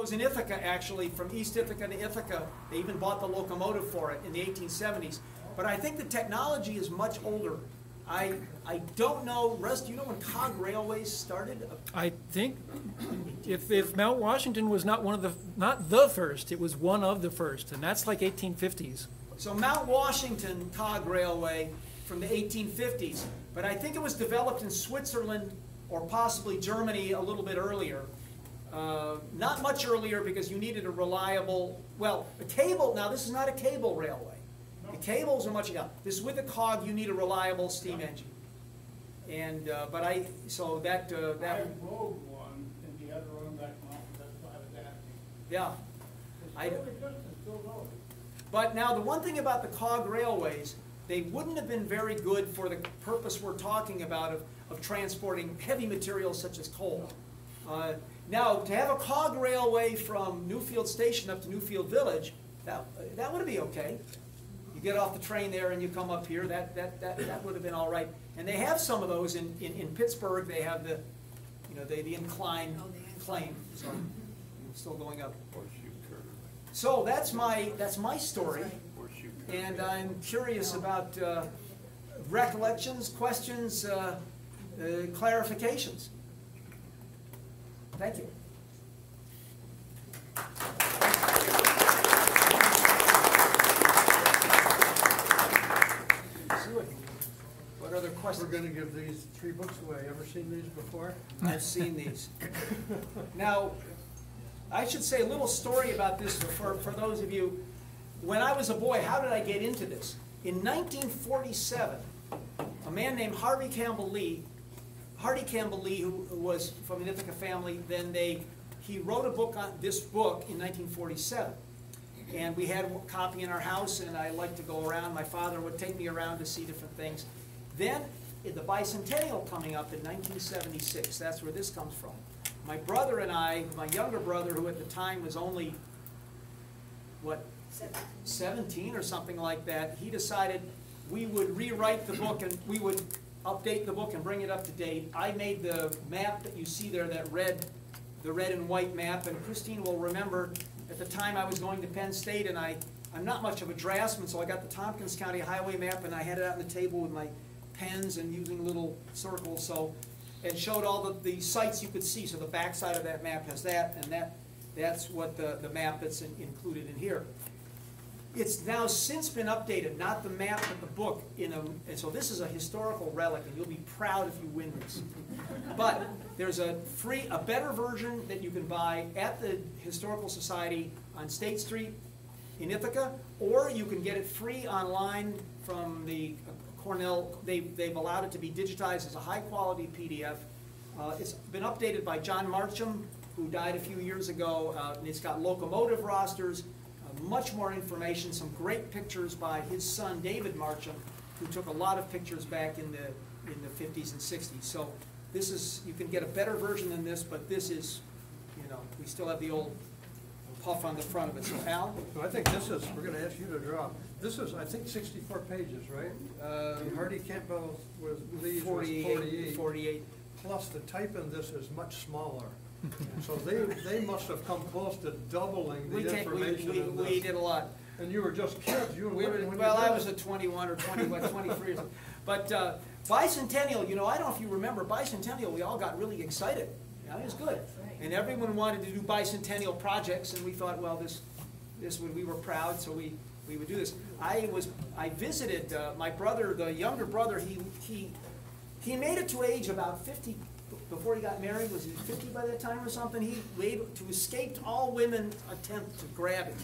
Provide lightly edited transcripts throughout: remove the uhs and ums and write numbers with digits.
was in Ithaca, actually, from East Ithaca to Ithaca. They even bought the locomotive for it in the 1870s. But I think the technology is much older. I don't know, Russ, do you know when cog railways started? I think if Mount Washington was not the first, it was one of the first, and that's like 1850s. So Mount Washington cog railway from the 1850s, but I think it was developed in Switzerland or possibly Germany a little bit earlier. Not much earlier because you needed a reliable, well, a cable, now this is not a cable railway. The cables are much, this is with a cog, you need a reliable steam engine. And, so that I rode one and the other one back off, that's why I was asking. Yeah. It's still going. But now the one thing about the cog railways, they wouldn't have been very good for the purpose we're talking about of transporting heavy materials such as coal. Now, to have a cog railway from Newfield Station up to Newfield Village, that would be okay. You get off the train there and you come up here, that would have been all right. And they have some of those in Pittsburgh. They have the incline claim, so still going up. So that's my story, and I'm curious about recollections, questions, clarifications. Thank you. What other questions? We're going to give these 3 books away. Ever seen these before? I've seen these. Now, I should say a little story about this for those of you. When I was a boy, how did I get into this? In 1947, a man named Hardy Campbell Lee, who was from an Ithaca family, he wrote a book on this book in 1947. And we had a copy in our house, and I liked to go around. My father would take me around to see different things. Then, in the bicentennial coming up in 1976, that's where this comes from. My brother and I, my younger brother, who at the time was only, 17 or something like that, he decided we would rewrite the book and we would update the book and bring it up to date. I made the map that you see there, the red and white map, and Christine will remember at the time I was going to Penn State, and I'm not much of a draftsman, so I got the Tompkins County Highway map and I had it out on the table with my pens and using little circles, so it showed all the sites you could see. So the back side of that map has that, and that's what the map that's included in here. It's now since been updated, not the map, but the book. And so this is a historical relic, and you'll be proud if you win this. But there's a better version that you can buy at the Historical Society on State Street in Ithaca, or you can get it free online from the Cornell. They've allowed it to be digitized as a high-quality PDF. It's been updated by John Marcham, who died a few years ago, and it's got locomotive rosters, much more information, some great pictures by his son, David Marcham, who took a lot of pictures back in the 50s and 60s. So this is, you can get a better version than this, but this is, we still have the old puff on the front of it. So Al? So I think this is, we're going to ask you to draw. This is, I think, 64 pages, right? Hardy Campbell was 48. Plus the type in this is much smaller. So they must have come close to doubling the information in this. We did a lot. And you were just kids. I was a 21 or 23 or something. But bicentennial, I don't know if you remember, bicentennial, we all got really excited. It was good. And everyone wanted to do bicentennial projects, and we thought, well, we were proud, so we would do this. I visited my brother, the younger brother. He made it to age about 50 before he got married. Was he 50 by that time or something? He escaped all women attempt to grab him.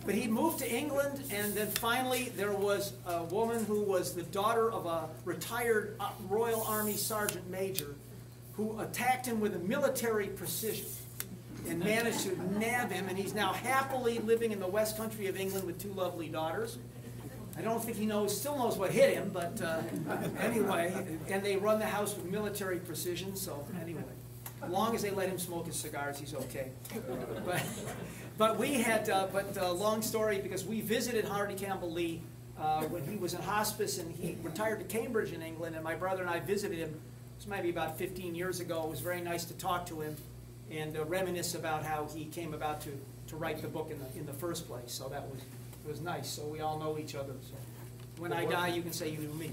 But he moved to England, and then finally there was a woman who was the daughter of a retired Royal Army Sergeant Major who attacked him with a military precision and managed to nab him, and he's now happily living in the West Country of England with 2 lovely daughters. I don't think he still knows what hit him, but anyway, and they run the house with military precision, so anyway. As long as they let him smoke his cigars, he's okay. But we had, long story, because we visited Hardy Campbell Lee when he was in hospice, and he retired to Cambridge in England, and my brother and I visited him. This might be about 15 years ago. It was very nice to talk to him. and reminisce about how he came about to write the book in the first place. So that was nice. So we all know each other. So when I die, you can say you knew me.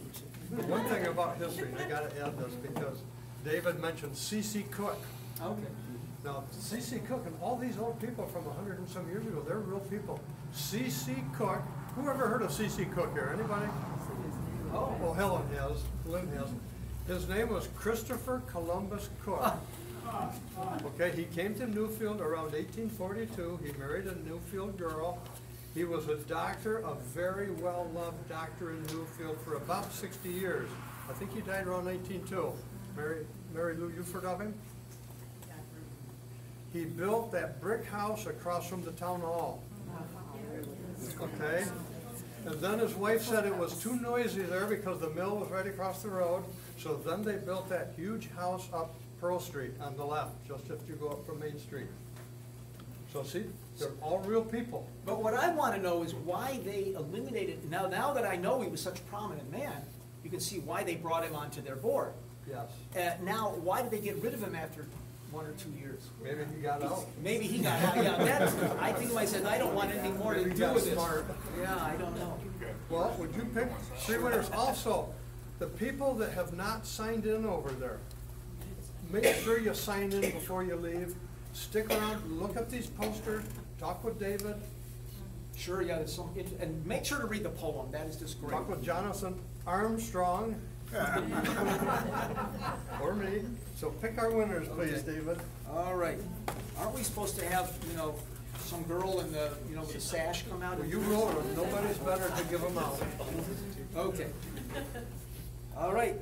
The one thing about history, and I gotta add this because David mentioned C.C. Cook. Okay. Now, C.C. Cook and all these old people from 100 and some years ago, they're real people. C.C. Cook, who ever heard of C.C. Cook here? Anybody? Oh. Well, Helen has, Lynn has. His name was Christopher Columbus Cook. Okay, he came to Newfield around 1842. He married a Newfield girl. He was a doctor, a very well-loved doctor in Newfield for about 60 years. I think he died around 1902. Mary Lou, you've heard of him? He built that brick house across from the town hall. Okay? And then his wife said it was too noisy there because the mill was right across the road. So then they built that huge house up Pearl Street on the left, just if you go up from Main Street. So see, they're all real people. But what I want to know is why they eliminated, now that I know he was such a prominent man, you can see why they brought him onto their board. Yes. Now, why did they get rid of him after 1 or 2 years? Maybe he got out. Maybe he got out, yeah. I think to myself, I don't want anything more to Maybe he do got with this. smart. Yeah, I don't know. Well, would you pick 3 winners? Also, the people that have not signed in over there, make sure you sign in before you leave. Stick around, look at these posters, talk with David, Sure, yeah, there's some, and make sure to read the poem, that is just great. talk with Jonathan Armstrong, or me. So pick our winners, please, Okay. David. All right. Aren't we supposed to have, some girl in the, with a sash come out? Well, and you do wrote them, nobody's better to give them out. Okay. All right.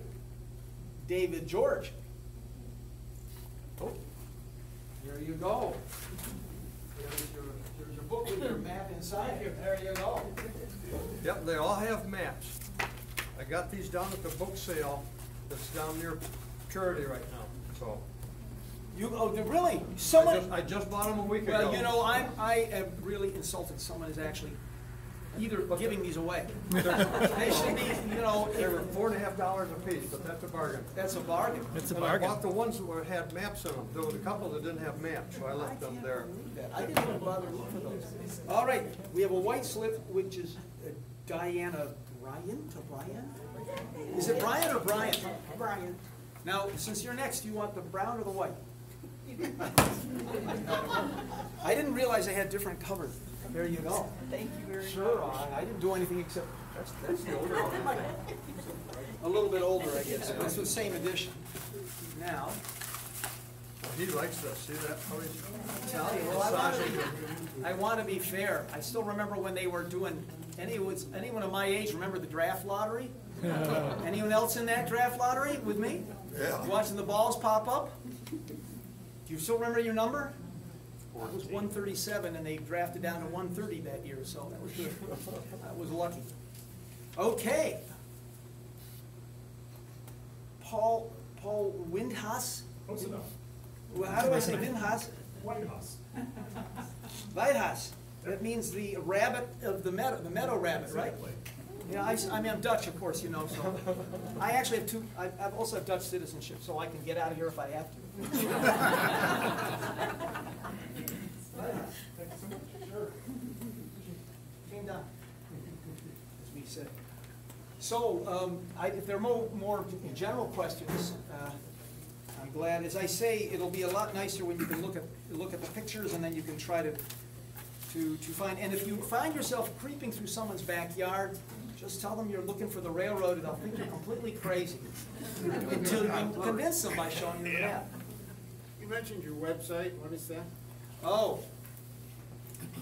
David George. Oh, there you go. There's your book with your map inside here. There you go. Yep, they all have maps. I got these down at the book sale that's down near Charity right now, so. Really? Someone, I just bought them a week ago. well, I am really insulted someone is actually either giving these away. They should be, They were $4.50 a piece, but that's a bargain. that's a bargain. It's a And I bargain. bought the ones that had maps in them. There was a couple that didn't have maps, so I left them there. I didn't even bother to look for those. All right, we have a white slip, which is Diana Bryant, or Brian? Is it Brian or Brian? Brian. Now, since you're next, do you want the brown or the white? I didn't realize they had different covers. There you go. Thank you very much. Sure, I didn't do anything except, that's the older one. A little bit older, I guess. It's the same edition. Now, Well, he likes this, see that? How he's tell you, well, I want to be fair. I still remember when they were doing, anyone of my age remember the draft lottery? Anyone else in that draft lottery with me? Yeah. Watching the balls pop up? Do you still remember your number? It was 137, and they drafted down to 130 that year, so that was good. I was lucky. Okay. Paul Windhaus? Close enough. Well, how do I say Windhaus? White House. Weidhaus. That means the rabbit of the meadow rabbit, right? Exactly. Yeah, I'm Dutch, of course, so. I actually have I've also have Dutch citizenship, so I can get out of here if I have to. Thank you so much. Sure. Came down, as we said. So, if there are more general questions, I'm glad. As I say, it'll be a lot nicer when you can look at the pictures, and then you can try to find. And if you find yourself creeping through someone's backyard, just tell them you're looking for the railroad, and they'll think you're completely crazy until you convince them by showing them the map. You mentioned your website, what is that? Oh.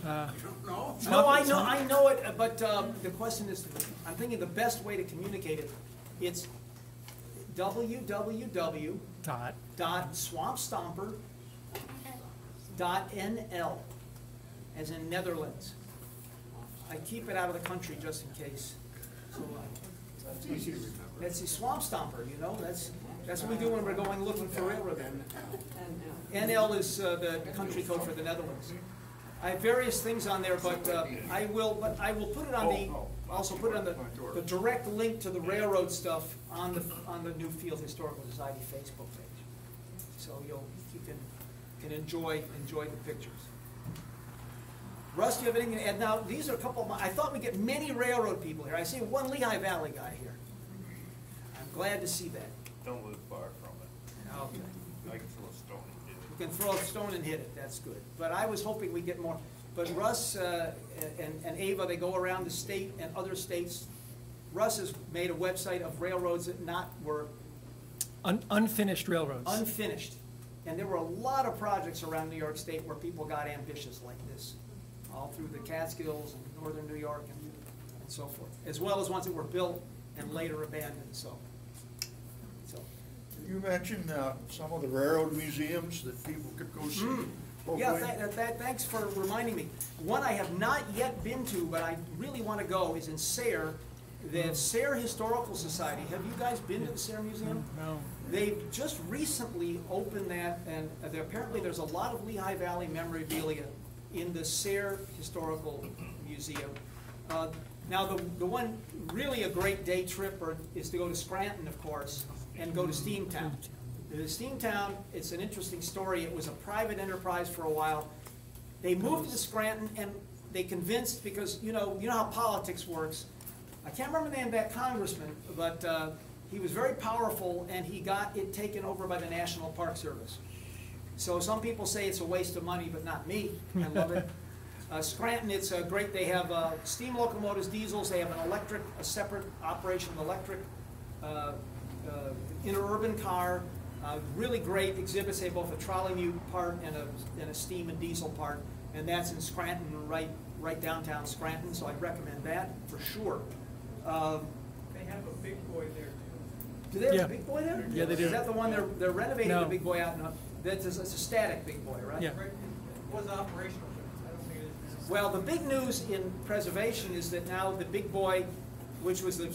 No. No, I know it, but the question is, I'm thinking the best way to communicate it, it's www.swampstomper.nl, as in Netherlands. I keep it out of the country just in case. So, It's easy to remember. that's the Swamp Stomper, that's what we do when we're going looking for railroad. NL is the country code for the Netherlands. I have various things on there, but I will put it on also put it on the direct link to the railroad stuff on the Newfield Historical Society Facebook page. So you can can enjoy the pictures. Russ, do you have anything to add? Now, these are a couple of my, I thought we'd get many railroad people here. I see one Lehigh Valley guy here. I'm glad to see that. Don't live far from it. Okay. I can throw a stone and hit it. You can throw a stone and hit it, that's good. But I was hoping we'd get more. But Russ and Ava, they go around the state and other states. Russ has made a website of railroads that were Unfinished railroads. unfinished. And there were a lot of projects around New York State where people got ambitious like this, all through the Catskills and northern New York and so forth, as well as ones that were built and later abandoned, so. You mentioned some of the railroad museums that people could go see. Yeah, thanks for reminding me. One I have not yet been to, but I really want to go, is in Sayre, the Sayre Historical Society. Have you guys been to the Sayre Museum? No. They've just recently opened that, and apparently there's a lot of Lehigh Valley memorabilia in the Sayre Historical Museum. Now, the one really a great day trip is to go to Scranton, of course, and go to Steamtown. The Steamtown, it's an interesting story. It was a private enterprise for a while. They moved to Scranton, and they convinced, because you know how politics works. I can't remember the name of that congressman, but he was very powerful, and he got it taken over by the National Park Service. So some people say it's a waste of money, but not me. I love it. Scranton, it's great. They have steam locomotives, diesels. They have a separate operation of electric interurban car. Really great exhibits. They have both a trolley mute part and a steam and diesel part, and that's in Scranton, right downtown Scranton. So I'd recommend that for sure. They have a big boy there too. Do they have Yeah. a big boy there? Yeah, they do. Is that the one they're renovating No. the big boy out? It's a static big boy, right? Yeah. It was operational, but I don't think it is. Well, the big news in preservation is that now the big boy, which was the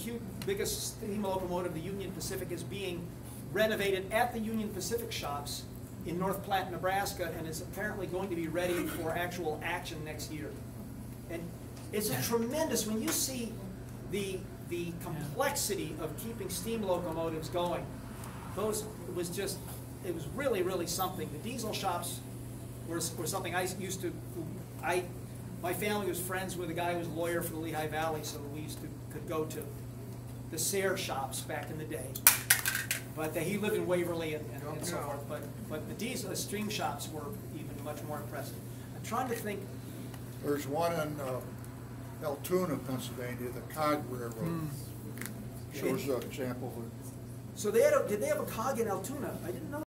biggest steam locomotive, the Union Pacific, is being renovated at the Union Pacific shops in North Platte, Nebraska, and is apparently going to be ready for actual action next year. And it's a tremendous, when you see the complexity of keeping steam locomotives going, it was really, really something. The diesel shops were something I used to, my family was friends with a guy who was a lawyer for the Lehigh Valley, so we could go to the Sayre shops back in the day. But he lived in Waverly and so forth. But the steam shops were even much more impressive. I'm trying to think. There's one in Altoona, Pennsylvania, the Cog Railroad. Shows an example of it. So did they have a cog in Altoona? I didn't know